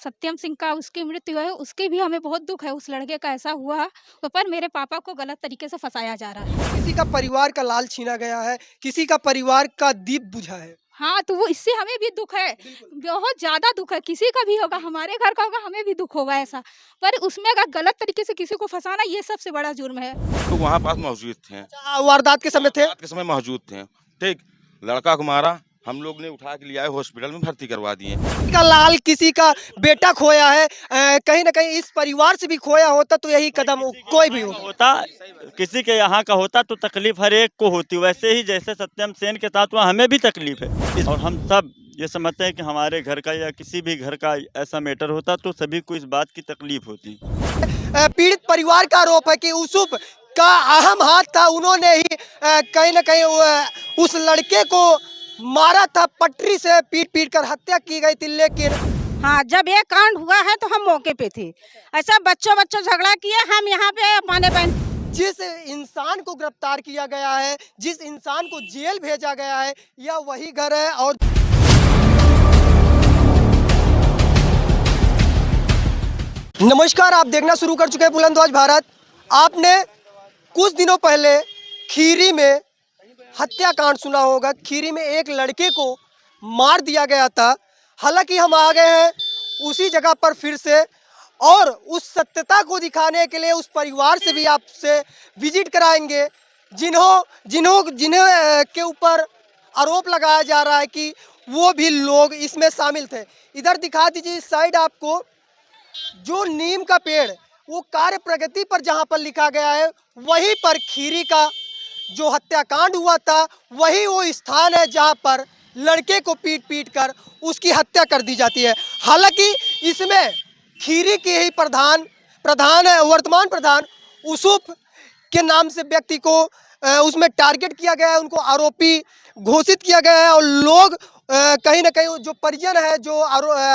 सत्यम सिंह का उसकी मृत्यु है, उसकी भी हमें बहुत दुःख है। उस लड़के का ऐसा हुआ, पर मेरे पापा को गलत तरीके से फँसाया जा रहा है। किसी का परिवार का लाल छीना गया है, किसी का परिवार का दीप बुझा है। हाँ, तो वो इससे हमें भी दुःख है, बहुत ज़्यादा दुःख है। किसी का भी होगा, हमारे घर का होगा, हमें भी दुःख होगा ऐसा। पर उसमें अगर गलत तरीके से किसी को फँसाना, ये सबसे बड़ा जुर्म है। तो वहाँ पास मौजूद थे, वारदात के समय थे। रात के समय मौजूद थे। ठीक, लड़का को मारा, हम लोग ने उठा के लिया है, हॉस्पिटल में भर्ती करवा दिए। किसी का लाल, किसी का बेटा खोया है। कहीं ना कहीं इस परिवार से भी खोया होता तो यही कदम कोई भी होता, किसी के यहाँ का होता तो तकलीफ हर एक को होती। वैसे ही जैसे सत्यम सेन के साथ हुआ, हमें भी तकलीफ है। और हम सब ये समझते हैं कि हमारे घर का या किसी भी घर का ऐसा मैटर होता तो सभी को इस बात की तकलीफ होती। पीड़ित परिवार का आरोप है कि यूसुफ का अहम हाथ था। उन्होंने ही कहीं ना कहीं उस लड़के को मारा था, पटरी से पीट पीट कर हत्या की गई थी। लेकिन हाँ, जब ये कांड हुआ है तो हम मौके पे थे। ऐसा बच्चों झगड़ा किया, हम यहाँ पे अपने बहन। जिस इंसान को गिरफ्तार किया गया है, जिस इंसान को जेल भेजा गया है, यह वही घर है। और नमस्कार, आप देखना शुरू कर चुके हैं बुलंदवाज भारत। आपने कुछ दिनों पहले खीरी में हत्याकांड सुना होगा। खीरी में एक लड़के को मार दिया गया था। हालांकि हम आ गए हैं उसी जगह पर फिर से, और उस सत्यता को दिखाने के लिए उस परिवार से भी आपसे विजिट कराएंगे, जिन्हें के ऊपर आरोप लगाया जा रहा है कि वो भी लोग इसमें शामिल थे। इधर दिखा दीजिए इस साइड आपको, जो नीम का पेड़ वो कार्य प्रगति पर जहां पर लिखा गया है, वहीं पर खीरी का जो हत्याकांड हुआ था वही वो स्थान है जहां पर लड़के को पीट पीट कर उसकी हत्या कर दी जाती है। हालांकि इसमें खीरी के ही वर्तमान प्रधान यूसुफ के नाम से व्यक्ति को उसमें टारगेट किया गया है, उनको आरोपी घोषित किया गया है। और लोग कहीं ना कहीं जो परिजन है, जो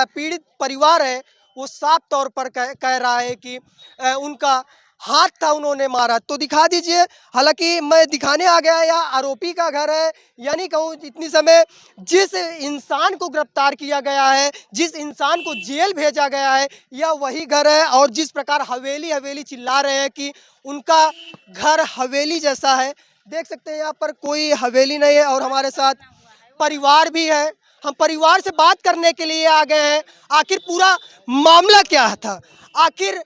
पीड़ित परिवार है, वो साफ तौर पर कह रहा है कि उनका हाथ था, उन्होंने मारा। तो दिखा दीजिए। हालांकि मैं दिखाने आ गया या आरोपी का घर है, यानी कहूँ इतनी समय जिस इंसान को गिरफ्तार किया गया है, जिस इंसान को जेल भेजा गया है, यह वही घर है। और जिस प्रकार हवेली हवेली चिल्ला रहे हैं कि उनका घर हवेली जैसा है, देख सकते हैं यहाँ पर कोई हवेली नहीं है। और हमारे साथ परिवार भी है, हम परिवार से बात करने के लिए आ गए हैं। आखिर पूरा मामला क्या था, आखिर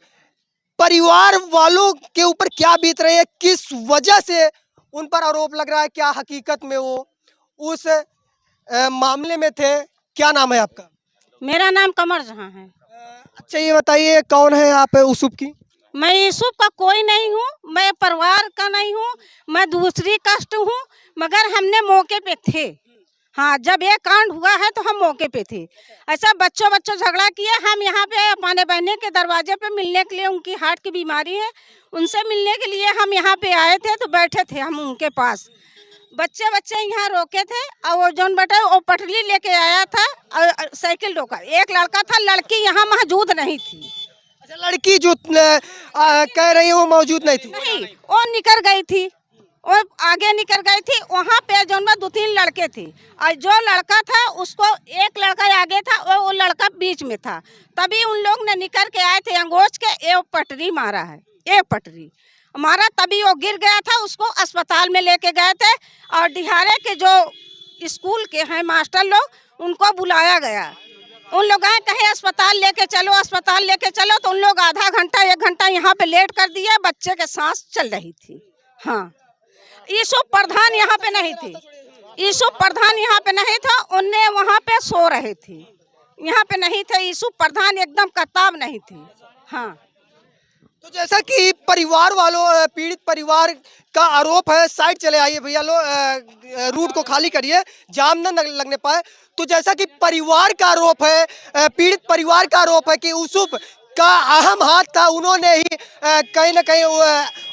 परिवार वालों के ऊपर क्या बीत रही है, किस वजह से उन पर आरोप लग रहा है, क्या हकीकत में वो उस मामले में थे। क्या नाम है आपका? मेरा नाम कमर जहां है। अच्छा, ये बताइए कौन है आप यूसुफ की? मैं यूसुफ का कोई नहीं हूँ, मैं परिवार का नहीं हूँ, मैं दूसरी कास्ट हूँ। मगर हमने मौके पे थे। हाँ, जब ये कांड हुआ है तो हम मौके पे थे। ऐसा बच्चों झगड़ा किया, हम यहाँ पे अपने बहने के दरवाजे पे मिलने के लिए, उनकी हार्ट की बीमारी है, उनसे मिलने के लिए हम यहाँ पे आए थे। तो बैठे थे हम उनके पास, बच्चे यहाँ रोके थे। और वो जौन बेटा वो पटरी लेके आया था और साइकिल रोका। एक लड़का था, लड़की यहाँ मौजूद नहीं थी। अच्छा, लड़की जो कह रही है वो मौजूद नहीं थी? नहीं, वो निकल गई थी, और आगे निकल गई थी। वहाँ पे जो 2-3 लड़के थे, और जो लड़का था उसको एक लड़का आगे था और वो लड़का बीच में था। तभी उन लोग ने निकल के आए थे, अंगोच के एक पटरी मारा है, एक पटरी मारा। तभी वो गिर गया था, उसको अस्पताल में लेके गए थे। और डिहारे के जो स्कूल के हैं मास्टर लोग, उनको बुलाया गया। उन लोग आए, कहे अस्पताल लेके चलो, अस्पताल लेके चलो। तो उन लोग आधा घंटा 1 घंटा यहाँ पे लेट कर दिया। बच्चे के सांस चल रही थी। हाँ, यूसुफ प्रधान यहाँ पे नहीं थी, यूसुफ प्रधान यहाँ पे नहीं था, उनने वहाँ पे सो रहे थे, यहाँ पे नहीं थे। यूसुफ प्रधान एकदम कताब नहीं थी। हाँ, तो जैसा कि परिवार वालों, पीड़ित परिवार का आरोप है, साइड चले आइए भैया, रूट को खाली करिए, जाम न लगने पाए। तो जैसा कि परिवार का आरोप है, पीड़ित परिवार का आरोप है कि यूसुफ का अहम हाथ था। उन्होंने ही कहीं ना कहीं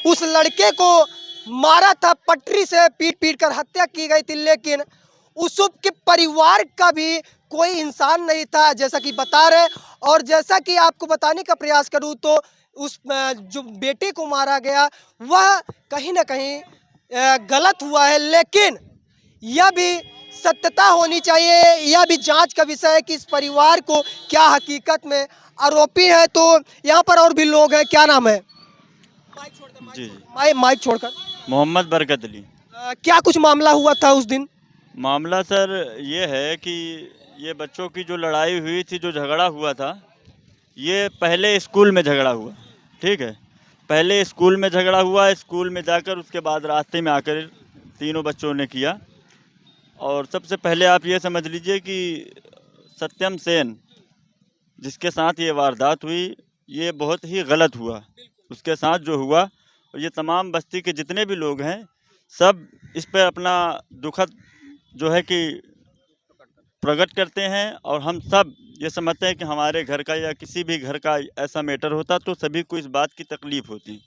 उस लड़के को मारा था, पटरी से पीट पीट कर हत्या की गई थी। लेकिन यूसुफ के परिवार का भी कोई इंसान नहीं था, जैसा कि बता रहे। और जैसा कि आपको बताने का प्रयास करूं तो उस जो बेटे को मारा गया वह कहीं ना कहीं गलत हुआ है। लेकिन यह भी सत्यता होनी चाहिए। यह भी जांच का विषय है कि इस परिवार को क्या हकीकत में आरोपी है। तो यहाँ पर और भी लोग हैं, क्या नाम है? जी जी, माइक छोड़कर। मोहम्मद बरकत अली। क्या कुछ मामला हुआ था उस दिन? मामला सर ये है कि ये बच्चों की जो लड़ाई हुई थी, जो झगड़ा हुआ था, ये पहले स्कूल में झगड़ा हुआ। ठीक है, पहले स्कूल में झगड़ा हुआ, स्कूल में जाकर उसके बाद रास्ते में आकर तीनों बच्चों ने किया। और सबसे पहले आप ये समझ लीजिए कि सत्यम सेन जिसके साथ ये वारदात हुई, ये बहुत ही गलत हुआ उसके साथ जो हुआ। और ये तमाम बस्ती के जितने भी लोग हैं, सब इस पर अपना दुखद जो है कि प्रकट करते हैं। और हम सब ये समझते हैं कि हमारे घर का या किसी भी घर का ऐसा मैटर होता तो सभी को इस बात की तकलीफ़ होती।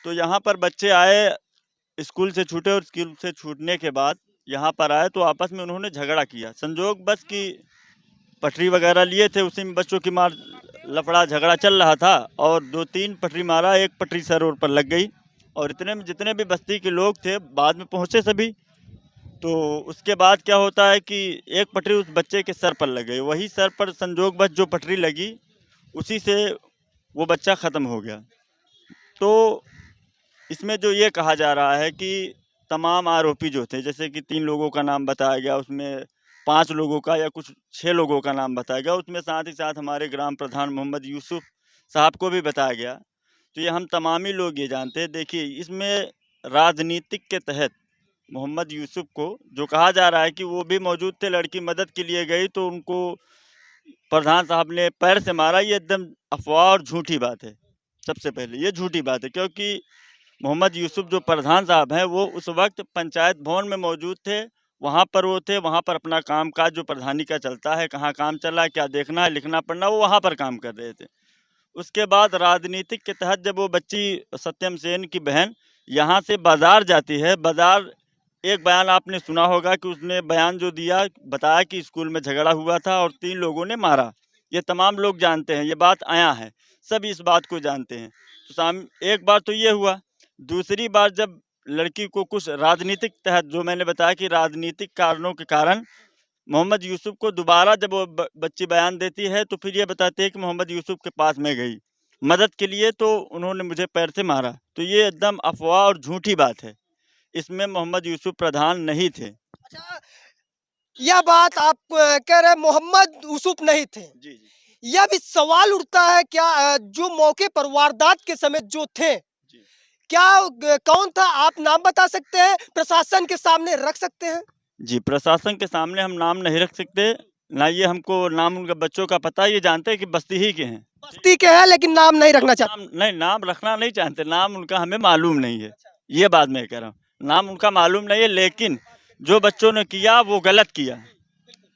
तो यहाँ पर बच्चे आए, स्कूल से छूटे, और स्कूल से छूटने के बाद यहाँ पर आए तो आपस में उन्होंने झगड़ा किया। संजोग बस की पटरी वगैरह लिए थे, उसी में बच्चों की मार लफड़ा झगड़ा चल रहा था, और 2-3 पटरी मारा, एक पटरी सर रोड पर लग गई। और इतने में जितने भी बस्ती के लोग थे बाद में पहुँचे सभी। तो उसके बाद क्या होता है कि एक पटरी उस बच्चे के सर पर लग गई, वही सर पर संजोग बस जो पटरी लगी उसी से वो बच्चा ख़त्म हो गया। तो इसमें जो ये कहा जा रहा है कि तमाम आरोपी जो थे, जैसे कि 3 लोगों का नाम बताया गया, उसमें 5 लोगों का या कुछ 6 लोगों का नाम बताया गया, उसमें साथ ही साथ हमारे ग्राम प्रधान मोहम्मद यूसुफ साहब को भी बताया गया। तो ये हम तमामी लोग ये जानते हैं। देखिए, इसमें राजनीतिक के तहत मोहम्मद यूसुफ को जो कहा जा रहा है कि वो भी मौजूद थे, लड़की मदद के लिए गई तो उनको प्रधान साहब ने पैर से मारा, ये एकदम अफवाह और झूठी बात है। सबसे पहले ये झूठी बात है, क्योंकि मोहम्मद यूसुफ जो प्रधान साहब हैं वो उस वक्त पंचायत भवन में मौजूद थे, वहाँ पर वो थे, वहाँ पर अपना काम काज जो प्रधानी का चलता है, कहाँ काम चल रहा है, क्या देखना है, लिखना पढ़ना, वो वहाँ पर काम कर रहे थे। उसके बाद राजनीतिक के तहत जब वो बच्ची सत्यम सेन की बहन यहाँ से बाज़ार जाती है, बाज़ार एक बयान आपने सुना होगा कि उसने बयान जो दिया, बताया कि स्कूल में झगड़ा हुआ था और 3 लोगों ने मारा। ये तमाम लोग जानते हैं, ये बात आया है, सभी इस बात को जानते हैं। तो एक बार तो ये हुआ। दूसरी बार जब लड़की को कुछ राजनीतिक तहत, जो मैंने बताया कि राजनीतिक कारणों के कारण मोहम्मद यूसुफ को दोबारा जब वो बच्ची बयान देती है तो फिर ये बताते हैं कि मोहम्मद यूसुफ के पास मैं गई मदद के लिए तो उन्होंने मुझे पैर से मारा। तो ये एकदम अफवाह और झूठी बात है, इसमें मोहम्मद यूसुफ प्रधान नहीं थे। अच्छा, यह बात आप कह रहे मोहम्मद यूसुफ नहीं थे। जी जी यह भी सवाल उठता है क्या जो मौके पर वारदात के समय जो थे, क्या कौन था? आप नाम बता सकते हैं, प्रशासन के सामने रख सकते हैं? जी, प्रशासन के सामने हम नाम नहीं रख सकते, ना ये हमको नाम उनके बच्चों का पता है। ये जानते हैं कि बस्ती ही के हैं, बस्ती के हैं, लेकिन नाम नहीं रखना चाहते। नहीं, नाम रखना नहीं चाहते, नाम उनका हमें मालूम नहीं है। ये बात मैं कह रहा हूँ, नाम उनका मालूम नहीं है, लेकिन जो बच्चों ने किया वो गलत किया,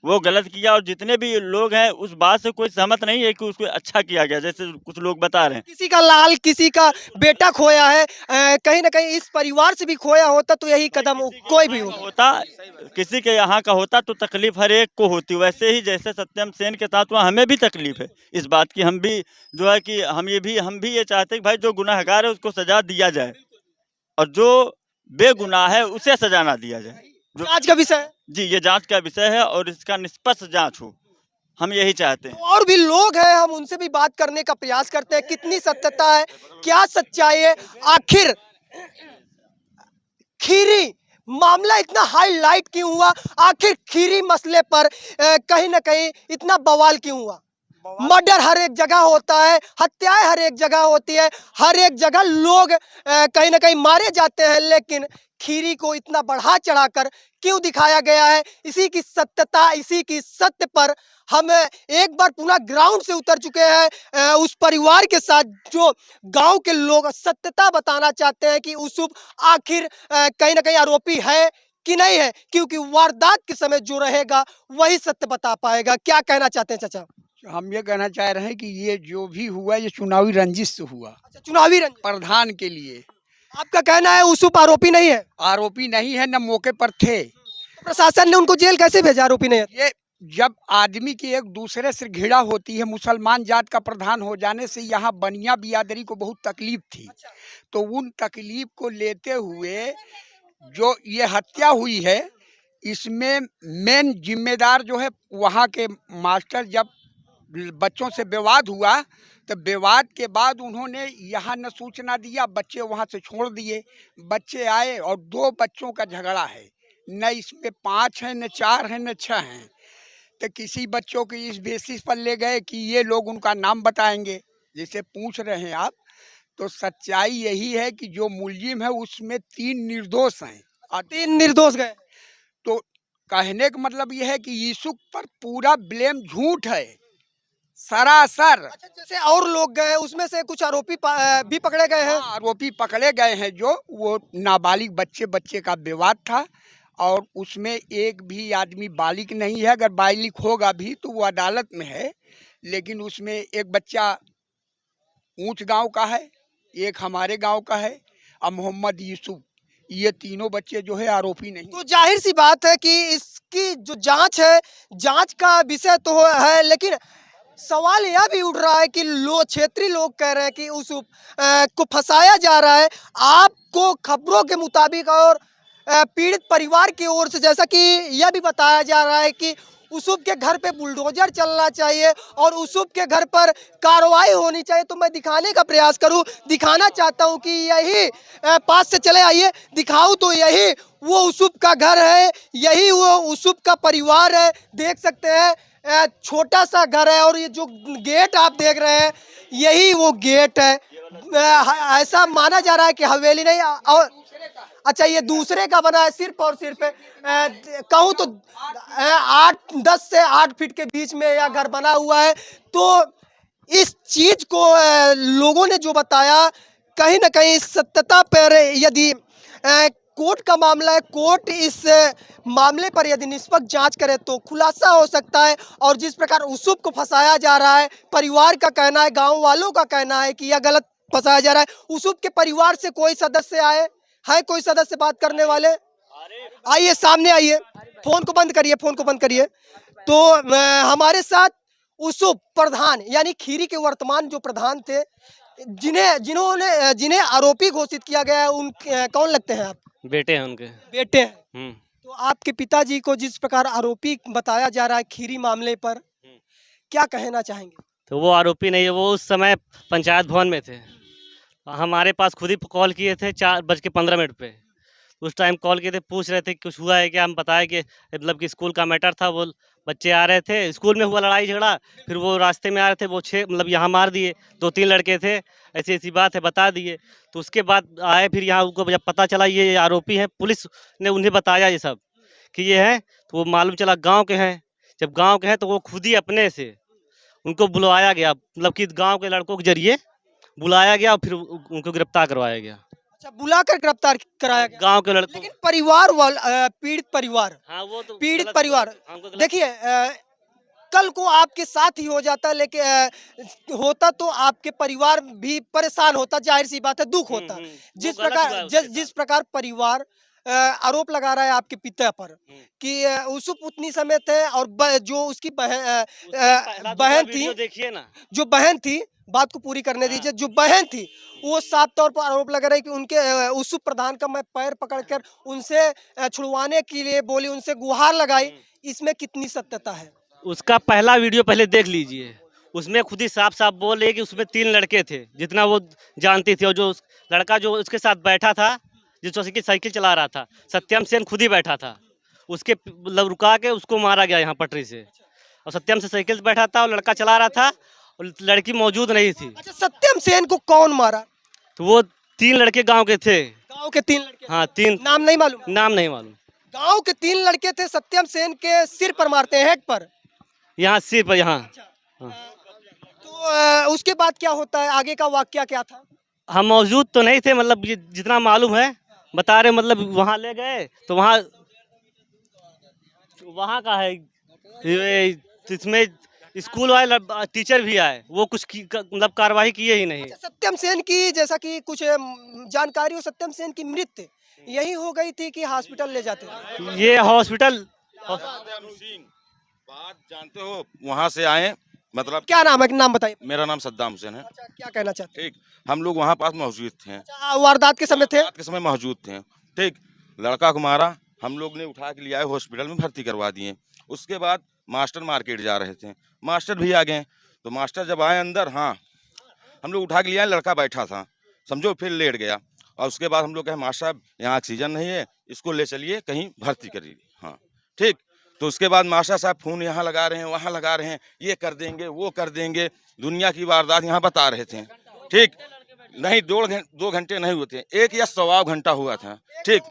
वो गलत किया। और जितने भी लोग हैं उस बात से कोई सहमत नहीं है कि उसको अच्छा किया गया, जैसे कुछ लोग बता रहे हैं। किसी का लाल, किसी का बेटा खोया है, कहीं ना कहीं इस परिवार से भी खोया होता तो यही कदम कोई भी होता, किसी के यहाँ का होता तो तकलीफ हर एक को होती। वैसे ही जैसे सत्यम सेन के साथ हुआ, हमें भी तकलीफ है इस बात की। हम भी जो है कि हम भी ये चाहते हैं कि भाई जो गुनाहगार है उसको सजा दिया जाए और जो बेगुनाह है उसे सजा ना दिया जाए। जो जांच का विषय है। जी, ये जांच का विषय है और इसका निष्पक्ष जांच हो, हम यही चाहते हैं। और भी लोग हैं, हम उनसे भी बात करने का प्रयास करते हैं, कितनी सत्यता है, क्या सच्चाई है। आखिर खीरी मामला इतना हाईलाइट क्यों हुआ? आखिर खीरी मसले पर कहीं ना कहीं इतना बवाल क्यों हुआ? मर्डर हर एक जगह होता है, हत्याएं हर एक जगह होती है, हर एक जगह लोग कहीं ना कहीं मारे जाते हैं, लेकिन खीरी को इतना बढ़ा चढ़ाकर क्यों दिखाया गया है? इसी की सत्यता, इसी की सत्य पर हम एक बार पुनः ग्राउंड से उतर चुके हैं उस परिवार के साथ, जो गांव के लोग सत्यता बताना चाहते हैं कि यूसुफ आखिर कहीं ना कहीं आरोपी है कि नहीं है, क्योंकि वारदात के समय जो रहेगा वही सत्य बता पाएगा। क्या कहना चाहते हैं चाचा? हम ये कहना चाह रहे हैं कि ये जो भी हुआ ये चुनावी रंजिश से हुआ। अच्छा, चुनावी रंजिश प्रधान के लिए। आपका कहना है यूसुफ आरोपी नहीं है? आरोपी नहीं है, न मौके पर थे। प्रशासन ने उनको जेल कैसे भेजा आरोपी नहीं है? ये जब आदमी की एक दूसरे से घृणा होती है, मुसलमान जात का प्रधान हो जाने से यहाँ बनिया बिरादरी को बहुत तकलीफ थी। तो उन तकलीफ को लेते हुए जो ये हत्या हुई है, इसमें मेन जिम्मेदार जो है वहाँ के मास्टर। जब बच्चों से विवाद हुआ तो विवाद के बाद उन्होंने यहाँ न सूचना दिया, बच्चे वहाँ से छोड़ दिए। बच्चे आए और 2 बच्चों का झगड़ा है, न इसमें 5 हैं, न 4 हैं, न 6 हैं। तो किसी बच्चों को इस बेसिस पर ले गए कि ये लोग उनका नाम बताएंगे, जैसे पूछ रहे हैं आप। तो सच्चाई यही है कि जो मुलजिम है उसमें 3 निर्दोष हैं और 3 निर्दोष गए। तो कहने का मतलब यह है कि यीशु पर पूरा ब्लेम झूठ है, सरासर। अच्छा, जैसे और लोग गए उसमें से कुछ आरोपी भी पकड़े गए हैं। हाँ, आरोपी पकड़े गए हैं। जो वो नाबालिग बच्चे का विवाद था और उसमें एक भी आदमी बालिग नहीं है। अगर बालिग होगा भी तो वो अदालत में है। लेकिन उसमें एक बच्चा ऊंच गांव का है, एक हमारे गांव का है और मोहम्मद यूसुफ, ये तीनों बच्चे जो है आरोपी नहीं। तो जाहिर सी बात है कि इसकी जो जांच है, जांच का विषय तो है, लेकिन सवाल यह भी उठ रहा है कि क्षेत्रीय लोग कह रहे हैं कि उस को फंसाया जा रहा है। आपको खबरों के मुताबिक और पीड़ित परिवार की ओर से जैसा कि यह भी बताया जा रहा है कि यूसुफ के घर पे बुलडोजर चलना चाहिए और यूसुफ के घर पर कार्रवाई होनी चाहिए। तो मैं दिखाने का प्रयास करूं, दिखाना चाहता हूं कि यही पास से चले आइए, दिखाऊं तो यही वो यूसुफ का घर है, यही वो यूसुफ का परिवार है। देख सकते हैं छोटा सा घर है और ये जो गेट आप देख रहे हैं यही वो गेट है। ऐसा माना जा रहा है कि हवेली नहीं, और अच्छा ये दूसरे का बना है, सिर्फ और सिर्फ कहूँ तो 10 से 8 फीट के बीच में यह घर बना हुआ है। तो इस चीज को लोगों ने जो बताया, कहीं ना कहीं सत्यता पर यदि कोर्ट का मामला है, कोर्ट इस मामले पर यदि निष्पक्ष जांच करे तो खुलासा हो सकता है। और जिस प्रकार यूसुफ को फंसाया जा रहा है, परिवार का कहना है, गांव वालों का कहना है कि यह गलत फंसाया जा रहा है। यूसुफ के परिवार से कोई सदस्य आए है, कोई सदस्य बात करने वाले? आइए सामने आइए, फोन को बंद करिए, फोन को बंद करिए। तो हमारे साथ यूसुफ प्रधान यानी खीरी के वर्तमान जो प्रधान थे, जिन्हें आरोपी घोषित किया गया है, उन कौन लगते हैं आप? बेटे हैं उनके। बेटे हैं। तो आपके पिताजी को जिस प्रकार आरोपी बताया जा रहा है खीरी मामले पर, क्या कहना चाहेंगे? तो वो आरोपी नहीं है, वो उस समय पंचायत भवन में थे। हमारे पास खुद ही कॉल किए थे 4:15 पे। उस टाइम कॉल किए थे, पूछ रहे थे कुछ हुआ है क्या। हम बताया कि मतलब कि स्कूल का मैटर था, वो बच्चे आ रहे थे, स्कूल में हुआ लड़ाई झगड़ा, फिर वो रास्ते में आ रहे थे, वो 6 मतलब यहाँ मार दिए, 2-3 लड़के थे, ऐसी ऐसी बात है, बता दिए। तो उसके बाद आए, फिर यहाँ उनको जब पता चला ये आरोपी हैं, पुलिस ने उन्हें बताया ये सब कि ये हैं, तो वो मालूम चला गाँव के हैं। जब गाँव के हैं तो वो खुद ही अपने से उनको बुलवाया गया, मतलब कि गाँव के लड़कों के जरिए बुलाया गया और फिर उनको गिरफ्तार करवाया गया। अच्छा, बुलाकर गिरफ्तार कराया गया गांव के लड़कों। लेकिन परिवार पीड़ित परिवार, हाँ, वो तो पीड़ित गलत परिवार, हमको गलत- देखिए कल को आपके साथ ही हो जाता, लेकिन होता तो आपके परिवार भी परेशान होता, जाहिर सी बात है, दुख होता। वो जिस गलत प्रकार हुआ है उसके जिस प्रकार परिवार आरोप लगा रहा है आपके पिता पर कि यूसुफ उतनी समय थे और जो उसकी पहला बहन दूसरा थी, वीडियो देखिए ना। जो बहन थी, बात को पूरी करने दीजिए, जो बहन थी वो साफ तौर पर आरोप लगा रही कि उनके यूसुफ प्रधान का मैं पैर पकड़कर उनसे छुड़वाने के लिए बोली, उनसे गुहार लगाई। इसमें कितनी सत्यता है? उसका पहला वीडियो पहले देख लीजिए, उसमें खुद ही साफ साफ बोल रही कि उसमें 3 लड़के थे, जितना वो जानती थी। और जो लड़का जो उसके साथ बैठा था, जिसको साइकिल चला रहा था, सत्यम सेन खुद ही बैठा था, उसके मतलब रुका के उसको मारा गया यहाँ पटरी से। और सत्यम से साइकिल से बैठा था और लड़का चला रहा था और लड़की मौजूद नहीं थी। अच्छा, सत्यम सेन को कौन मारा? तो वो 3 लड़के गांव के थे। गांव के 3 लड़के? हाँ, 3। नाम नहीं मालूम? नाम नहीं मालूम। गांव के 3 लड़के थे, सत्यम सेन के सिर पर मारते हैं, हेड पर, यहाँ सिर पर, यहाँ। तो उसके बाद क्या होता है, आगे का वाकया क्या था? हम मौजूद तो नहीं थे, मतलब ये जितना मालूम है बता रहे, मतलब वहाँ ले गए तो वहाँ का है, इसमें स्कूल वाले टीचर भी आए, वो कुछ मतलब कार्रवाई किए ही नहीं। अच्छा, सत्यम सेन की जैसा कि कुछ जानकारी हो, सत्यम सेन की मृत्यु यही हो गई थी कि हॉस्पिटल ले जाते? ये हॉस्पिटल बात जानते हो, वहाँ से आए, मतलब क्या नाम है, नाम बताइए। मेरा नाम सद्दाम हुसैन है। अच्छा, क्या कहना चाहते हैं? ठीक, हम लोग वहाँ पास मौजूद थे। अच्छा, वारदात के समय थे? रात के समय मौजूद थे। ठीक, लड़का को मारा, हम लोग ने उठा के लिया है, हॉस्पिटल में भर्ती करवा दिए। उसके बाद मास्टर मार्केट जा रहे थे, मास्टर भी आ गए। तो मास्टर जब आए अंदर, हाँ हम लोग उठा के लिया, लड़का बैठा था समझो, फिर लेट गया। और उसके बाद हम लोग कहे मास्टर साहब यहाँ ऑक्सीजन नहीं है, इसको ले चलिए कहीं भर्ती करिए। हाँ ठीक। तो उसके बाद मास्टर साहब फ़ोन यहाँ लगा रहे हैं, वहाँ लगा रहे हैं, ये कर देंगे वो कर देंगे, दुनिया की वारदात यहाँ बता रहे थे। ठीक नहीं, 2 घंटे नहीं होते, 1 या सवा घंटा हुआ था। ठीक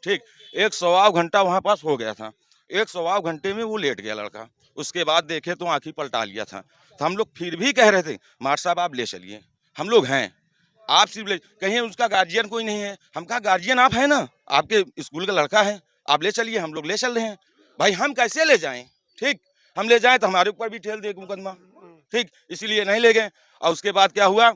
ठीक, 1 सवा घंटा वहाँ पास हो गया था। 1 सवा घंटे में वो लेट गया लड़का। उसके बाद देखे तो आँखी पलटा लिया था। तो हम लोग फिर भी कह रहे थे मास्टर साहब आप ले चलिए, हम लोग हैं, आप सिर्फ ले, कहीं उसका गार्जियन कोई नहीं है। हम कहा गार्जियन आप है ना, आपके स्कूल का लड़का है, आप ले चलिए। हम लोग ले चल रहे हैं। भाई हम कैसे ले जाएं? ठीक, हम ले जाएं तो हमारे ऊपर भी ठेल दे मुकदमा। ठीक, इसीलिए नहीं ले गए। और उसके बाद क्या हुआ,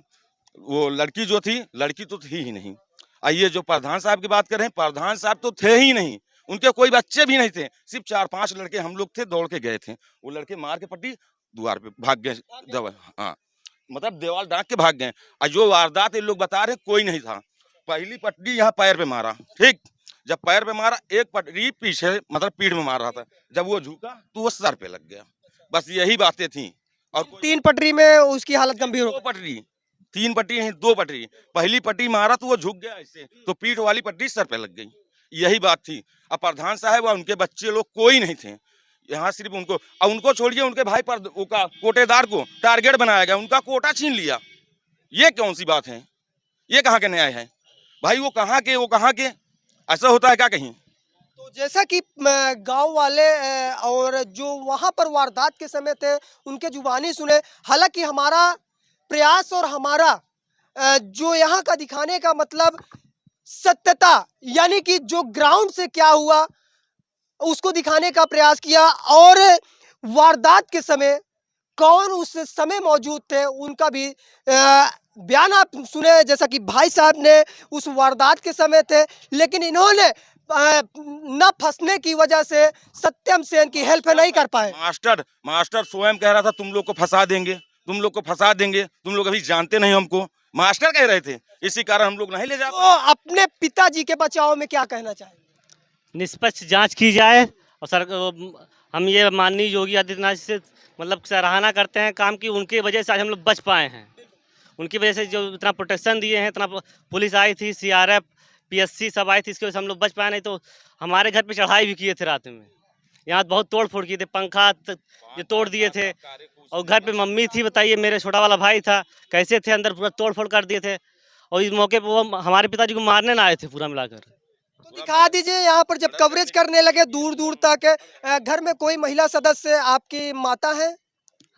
वो लड़की जो थी, लड़की तो थी ही नहीं। आइए जो प्रधान साहब की बात कर रहे हैं, प्रधान साहब तो थे ही नहीं, उनके कोई बच्चे भी नहीं थे। सिर्फ 4-5 लड़के हम लोग थे, दौड़ के गए थे। वो लड़के मार के पट्टी द्वार पे भाग गए, हाँ मतलब देवाल डांक के भाग गए। और जो वारदात ये लोग बता रहे कोई नहीं था। पहली पट्टी यहाँ पैर पे मारा। ठीक, जब पैर पे मारा, एक पटरी पीछे मतलब पीठ में मार रहा था। जब वो झुका तो वो सर पे लग गया। बस यही बातें थी। और 3 पटरी में उसकी हालत गंभीर हो 2 पटरी, 3 पटरी नहीं 2 पटरी। पहली पट्टी मारा तो वो झुक गया ऐसे, तो पीठ वाली पट्टी सर पे लग गई। यही बात थी। अब प्रधान साहब और उनके बच्चे लोग कोई नहीं थे यहाँ, सिर्फ उनको, और उनको छोड़िए उनके भाई पर का कोटेदार को टारगेट बनाया गया, उनका कोटा छीन लिया। ये कौन सी बात है? ये कहाँ के न्याय है भाई? वो कहाँ के ऐसा होता है क्या कहीं? तो जैसा कि गांव वाले और जो वहां पर वारदात के समय थे उनके जुबानी सुने। हालांकि हमारा प्रयास और हमारा जो यहाँ का दिखाने का मतलब सत्यता, यानी कि जो ग्राउंड से क्या हुआ उसको दिखाने का प्रयास किया। और वारदात के समय कौन उस समय मौजूद थे उनका भी बयान आप सुने। जैसा कि भाई साहब ने उस वारदात के समय थे, लेकिन इन्होंने न फंसने की वजह से सत्यम सेन की हेल्प नहीं कर पाए। मास्टर स्वयं कह रहा था तुम लोग को फंसा देंगे, तुम लोग को फंसा देंगे, तुम लोग अभी जानते नहीं हमको, मास्टर कह रहे थे। इसी कारण हम लोग नहीं ले जा पाए। तो अपने पिताजी के बचाव में क्या कहना चाहेंगे? निष्पक्ष जांच की जाए। और सर हम ये माननीय योगी आदित्यनाथ से मतलब सराहना करते हैं काम की, उनकी वजह से आज हम लोग बच पाए हैं। उनकी वजह से जो इतना प्रोटेक्शन दिए हैं, इतना पुलिस आई थी, CRF PSC सब आई थी, इसकी वजह से हम लोग बच पाए। नहीं तो हमारे घर पे चढ़ाई भी किए थे रात में, यहाँ बहुत तोड़ फोड़ किए थे, पंखा ये तोड़ दिए थे। और घर पे मम्मी थी, बताइए, मेरे छोटा वाला भाई था, कैसे थे अंदर, पूरा तोड़ फोड़ कर दिए थे। और इस मौके पर वो हमारे पिताजी को मारने ना आए थे पूरा मिलाकर। तो दिखा दीजिए यहाँ पर जब कवरेज करने लगे दूर दूर तक, घर में कोई महिला सदस्य आपकी माता है?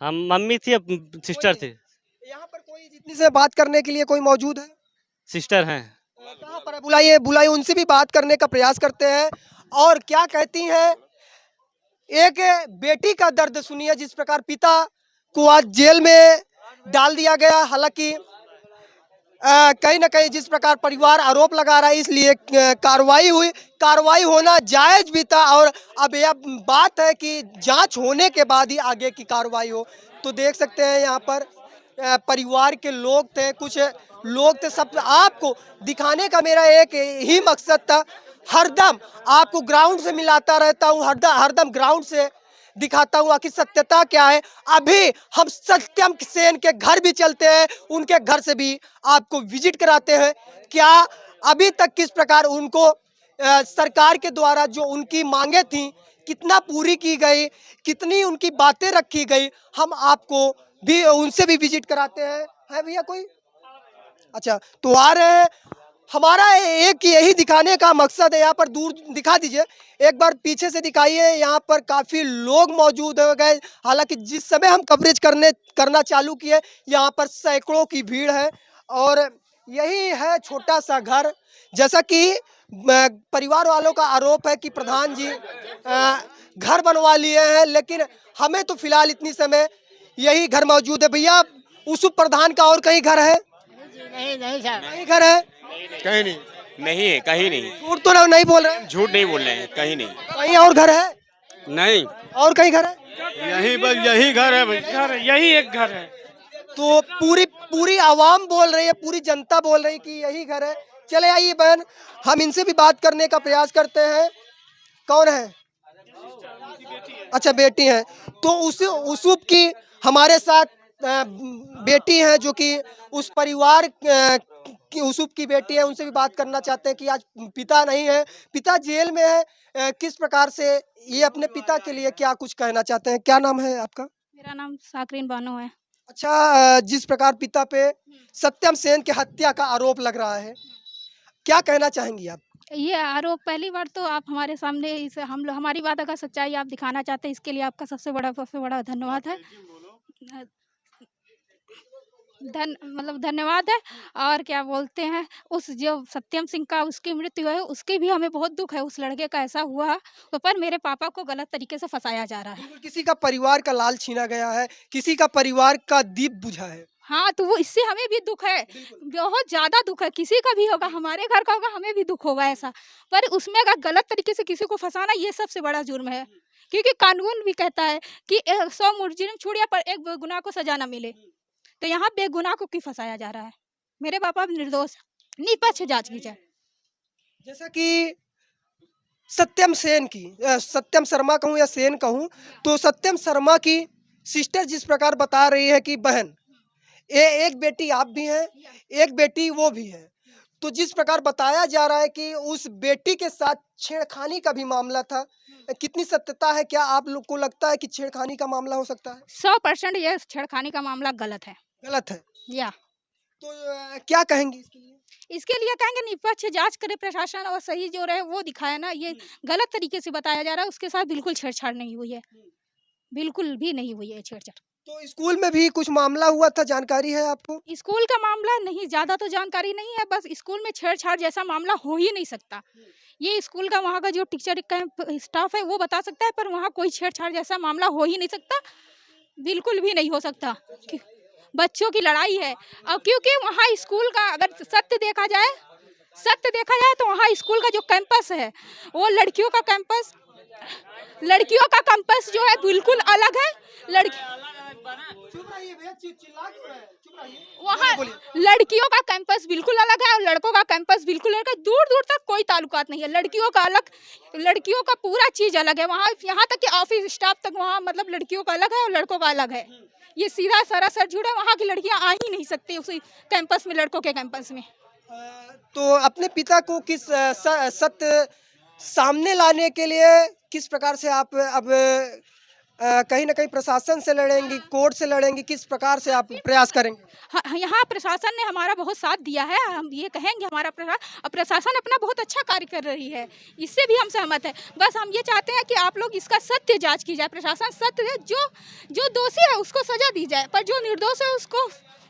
हम मम्मी थी, सिस्टर थे। यहाँ पर कोई जितनी से बात करने के लिए कोई मौजूद है? सिस्टर हैं। कहाँ पर है? बुलाइए, उनसे भी बात करने का प्रयास करते हैं। और क्या कहती हैं? एक बेटी का दर्द सुनिए, जिस प्रकार पिता को आज जेल में डाल दिया गया। हालांकि कहीं ना कहीं जिस प्रकार परिवार आरोप लगा रहा है, इसलिए कार्रवाई हुई। कार्रवाई होना जायज भी था। और अब यह बात है कि जांच होने के बाद ही आगे की कार्रवाई हो। तो देख सकते हैं यहाँ पर परिवार के लोग थे, कुछ लोग थे। सब आपको दिखाने का मेरा एक ही मकसद था, हरदम आपको ग्राउंड से मिलाता रहता हूँ, हरदम ग्राउंड से दिखाता हूँ आखिर सत्यता क्या है। अभी हम सत्यम सेन के घर भी चलते हैं, उनके घर से भी आपको विजिट कराते हैं। क्या अभी तक किस प्रकार उनको सरकार के द्वारा जो उनकी मांगे थी कितना पूरी की गई, कितनी उनकी बातें रखी गई, हम आपको भी उनसे भी विजिट कराते हैं। है भैया कोई? अच्छा, तो आ रहे हैं। हमारा एक यही दिखाने का मकसद है। यहाँ पर दूर दिखा दीजिए, एक बार पीछे से दिखाइए। यहाँ पर काफ़ी लोग मौजूद हो गए। हालांकि जिस समय हम कवरेज करना चालू किए, यहाँ पर सैकड़ों की भीड़ है। और यही है छोटा सा घर। जैसा कि परिवार वालों का आरोप है कि प्रधान जी घर बनवा लिए हैं, लेकिन हमें तो फिलहाल इतनी समय यही घर मौजूद है। भैया, उस प्रधान का और कहीं घर है? नहीं सर, कहीं घर है? कहीं नहीं है, कहीं नहीं। झूठ तो नहीं बोल रहे? झूठ नहीं बोल रहे हैं, कहीं नहीं। कहीं और घर है? नहीं। और कहीं घर है? यही बस यही घर है भाई, घर यही एक घर है। तो पूरी आवाम बोल रही है, पूरी जनता बोल रही है कि यही घर है। चले आइए बहन, हम इनसे भी बात करने का प्रयास करते हैं। कौन है? अच्छा, बेटी है। तो उसूब की हमारे साथ बेटी है, जो कि उस परिवार की उसूब की बेटी है। उनसे भी बात करना चाहते हैं कि आज पिता नहीं है, पिता जेल में है। किस प्रकार से ये अपने पिता के लिए क्या कुछ कहना चाहते हैं? क्या नाम है आपका? मेरा नाम साकरीन बानो है। अच्छा, जिस प्रकार पिता पे सत्यम सेन की हत्या का आरोप लग रहा है, क्या कहना चाहेंगी आप? ये आरोप पहली बार तो आप हमारे सामने इस हम लोग हमारी बात अगर सच्चाई आप दिखाना चाहते हैं, इसके लिए आपका सबसे बड़ा धन्यवाद है। धन्यवाद है। और क्या बोलते हैं, उस जो सत्यम सिंह का उसकी मृत्यु है, उसके भी हमें बहुत दुख है। उस लड़के का ऐसा हुआ, तो पर मेरे पापा को गलत तरीके से फंसाया जा रहा है। बिल्कुल, किसी का परिवार का लाल छीना गया है, किसी का परिवार का दीप बुझा है। हाँ, तो वो इससे हमें भी दुख है, बहुत ज़्यादा दुख है। किसी का भी होगा, हमारे घर का होगा, हमें भी दुख होगा ऐसा। पर उसमें अगर गलत तरीके से किसी को फंसाना, ये सबसे बड़ा जुर्म है। क्योंकि कानून भी कहता है कि 100 मुजरिम छुड़िया पर एक बेगुनाह को सजा न मिले। तो यहाँ बेगुनाह को क्यों फंसाया जा रहा है? मेरे पापा निर्दोष, निष्पक्ष जांच की जाए। जैसा कि सत्यम सेन की सत्यम शर्मा कहूँ या सेन कहूँ, तो सत्यम शर्मा की सिस्टर जिस प्रकार बता रही है कि बहन, एक बेटी आप भी हैं, एक बेटी वो भी है। तो जिस प्रकार बताया जा रहा है कि उस बेटी के साथ छेड़खानी का भी मामला था, कितनी सत्यता है? क्या आप लोग को लगता है कि छेड़खानी का मामला हो सकता है? 100% ये छेड़खानी का मामला गलत है। गलत है। या तो क्या कहेंगी इसके लिए? इसके लिए कहेंगे निष्पक्ष जांच करे प्रशासन, और सही जो रहे वो दिखाए ना। ये गलत तरीके से बताया जा रहा है, उसके साथ बिल्कुल छेड़छाड़ नहीं हुई है, बिल्कुल भी नहीं हुई है छेड़छाड़। तो स्कूल में भी कुछ मामला हुआ था, जानकारी है आपको? स्कूल का मामला नहीं, ज़्यादा तो जानकारी नहीं है। बस स्कूल में छेड़छाड़ जैसा मामला हो ही नहीं सकता। ये स्कूल का वहाँ का जो टीचर कैंप स्टाफ है वो बता सकता है, पर वहाँ कोई छेड़छाड़ जैसा मामला हो ही नहीं सकता, बिल्कुल भी नहीं हो सकता। बच्चों की लड़ाई है, और क्योंकि वहाँ स्कूल का अगर सत्य देखा जाए तो वहाँ स्कूल का जो कैंपस है, वो लड़कियों का कैंपस जो है बिल्कुल अलग है। वहाँ लड़कियों का कैंपस बिल्कुल अलग है और लड़कों का कैंपस बिल्कुल अलग है। दूर दूर तक कोई ताल्लुकात नहीं है। लड़कियों का अलग, लड़कियों का पूरा चीज अलग है वहाँ। यहाँ तक कि ऑफिस स्टाफ तक वहाँ मतलब लड़कियों का अलग है और लड़कों का अलग है। ये सीधा सरासर झूठ है। वहाँ की लड़कियाँ आ ही नहीं सकती उसी कैंपस में, लड़कों के कैंपस में। तो अपने पिता को किस सत्य सामने लाने के लिए किस प्रकार से आप अब कहीं ना कहीं प्रशासन से लड़ेंगी, कोर्ट से लड़ेंगी, किस प्रकार से आप प्रयास करेंगे? हाँ, यहाँ प्रशासन ने हमारा बहुत साथ दिया है। हम ये कहेंगे हमारा प्रशासन अपना बहुत अच्छा कार्य कर रही है, इससे भी हम सहमत हैं। बस हम ये चाहते हैं कि आप लोग इसका सत्य जांच की जाए। प्रशासन सत्य है, जो दोषी है उसको सजा दी जाए, पर जो निर्दोष है उसको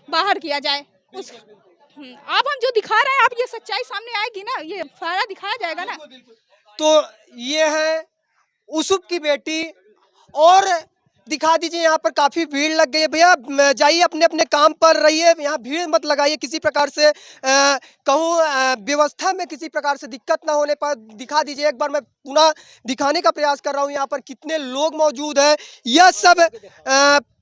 बाहर किया जाए। अब हम जो दिखा रहे हैं, अब ये सच्चाई सामने आएगी ना, ये सारा दिखाया जाएगा ना। तो ये है उसूब की बेटी। और दिखा दीजिए, यहाँ पर काफी भीड़ लग गई है। भैया जाइए अपने अपने काम पर रहिए, यहाँ भीड़ मत लगाइए। किसी प्रकार से कहूँ व्यवस्था में किसी प्रकार से दिक्कत ना होने पर दिखा दीजिए। एक बार मैं पुनः दिखाने का प्रयास कर रहा हूँ यहाँ पर कितने लोग मौजूद हैं। यह सब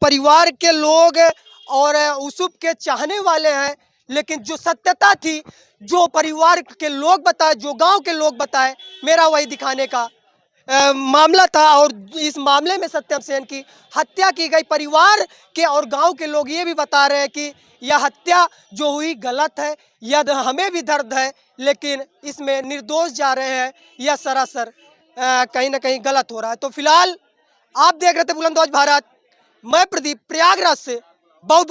परिवार के लोग और उसूब के चाहने वाले हैं। लेकिन जो सत्यता थी, जो परिवार के लोग बताए, जो गांव के लोग बताए, मेरा वही दिखाने का मामला था। और इस मामले में सत्यम सेन की हत्या की गई। परिवार के और गांव के लोग ये भी बता रहे हैं कि यह हत्या जो हुई गलत है, यह हमें भी दर्द है, लेकिन इसमें निर्दोष जा रहे हैं। यह सरासर कहीं ना कहीं गलत हो रहा है। तो फिलहाल आप देख रहे थे बुलंदौज भारत, मैं प्रदीप, प्रयागराज से। बहुत